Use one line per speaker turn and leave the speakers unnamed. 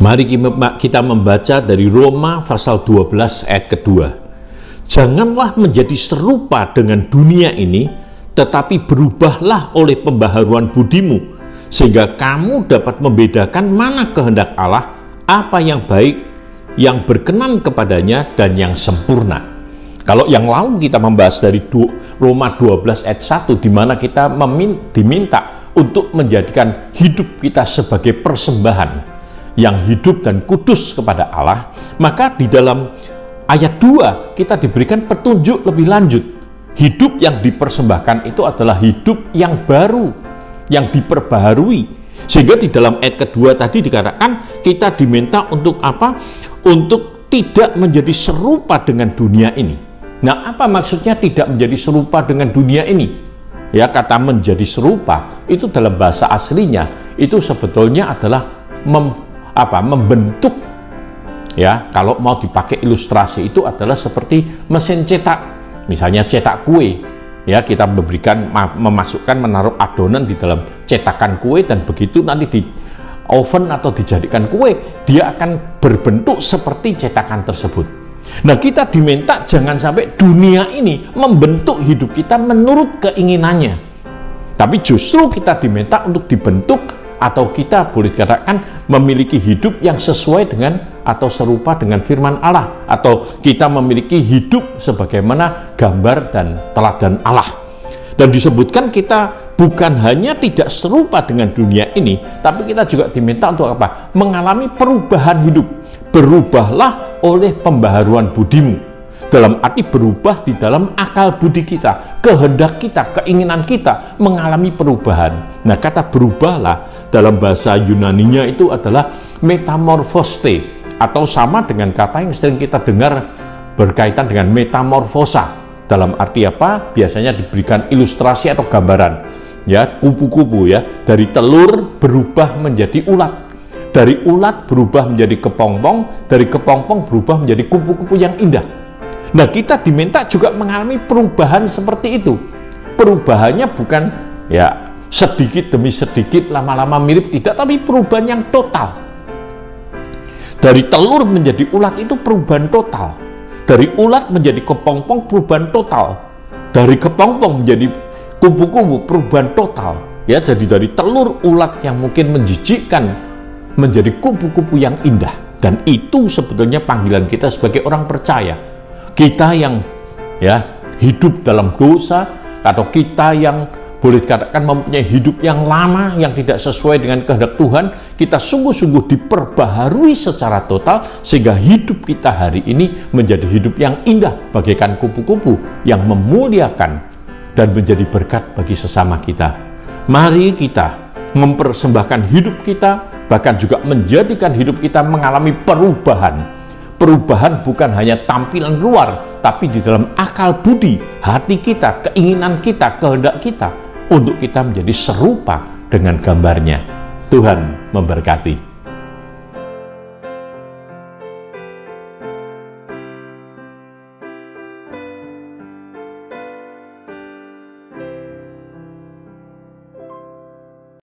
Mari kita membaca dari Roma pasal 12 ayat kedua. Janganlah menjadi serupa dengan dunia ini, tetapi berubahlah oleh pembaharuan budimu, sehingga kamu dapat membedakan mana kehendak Allah, apa yang baik, yang berkenan kepadanya, dan yang sempurna. Kalau yang lalu kita membahas dari Roma 12 ayat 1, di mana kita diminta untuk menjadikan hidup kita sebagai persembahan yang hidup dan kudus kepada Allah, maka di dalam ayat 2 kita diberikan petunjuk lebih lanjut. Hidup yang dipersembahkan itu adalah hidup yang baru, yang diperbaharui. Sehingga di dalam ayat kedua tadi dikatakan kita diminta untuk apa? Untuk tidak menjadi serupa dengan dunia ini. Nah, apa maksudnya tidak menjadi serupa dengan dunia ini? Ya, kata menjadi serupa itu dalam bahasa aslinya itu sebetulnya adalah membentuk. Ya, kalau mau dipakai ilustrasi itu adalah seperti mesin cetak. Misalnya cetak kue. Ya, kita menaruh adonan di dalam cetakan kue, dan begitu nanti di oven atau dijadikan kue, dia akan berbentuk seperti cetakan tersebut. Nah, kita diminta jangan sampai dunia ini membentuk hidup kita menurut keinginannya. Tapi justru kita diminta untuk dibentuk, atau kita boleh dikatakan memiliki hidup yang sesuai dengan atau serupa dengan firman Allah, atau kita memiliki hidup sebagaimana gambar dan teladan Allah. Dan disebutkan kita bukan hanya tidak serupa dengan dunia ini, tapi kita juga diminta untuk apa? Mengalami perubahan hidup. Berubahlah oleh pembaharuan budimu. Dalam arti berubah di dalam akal budi kita, kehendak kita, keinginan kita mengalami perubahan. Nah, kata berubahlah dalam bahasa Yunaninya itu adalah metamorphoste, atau sama dengan kata yang sering kita dengar berkaitan dengan metamorfosa. Dalam arti apa? Biasanya diberikan ilustrasi atau gambaran. Ya, kupu-kupu ya, dari telur berubah menjadi ulat. Dari ulat berubah menjadi kepompong, dari kepompong berubah menjadi kupu-kupu yang indah. Nah, kita diminta juga mengalami perubahan seperti itu. Perubahannya bukan ya sedikit demi sedikit, lama-lama mirip, tidak, tapi perubahan yang total. Dari telur menjadi ulat itu perubahan total. Dari ulat menjadi kepompong perubahan total. Dari kepompong menjadi kupu-kupu perubahan total. Ya, jadi dari telur ulat yang mungkin menjijikkan menjadi kupu-kupu yang indah. Dan itu sebetulnya panggilan kita sebagai orang percaya. Kita yang ya hidup dalam dosa, atau kita yang boleh dikatakan mempunyai hidup yang lama yang tidak sesuai dengan kehendak Tuhan, kita sungguh-sungguh diperbaharui secara total sehingga hidup kita hari ini menjadi hidup yang indah bagaikan kupu-kupu yang memuliakan dan menjadi berkat bagi sesama kita. Mari kita mempersembahkan hidup kita, bahkan juga menjadikan hidup kita mengalami perubahan. Perubahan bukan hanya tampilan luar, tapi di dalam akal budi, hati kita, keinginan kita, kehendak kita, untuk kita menjadi serupa dengan gambarnya. Tuhan memberkati.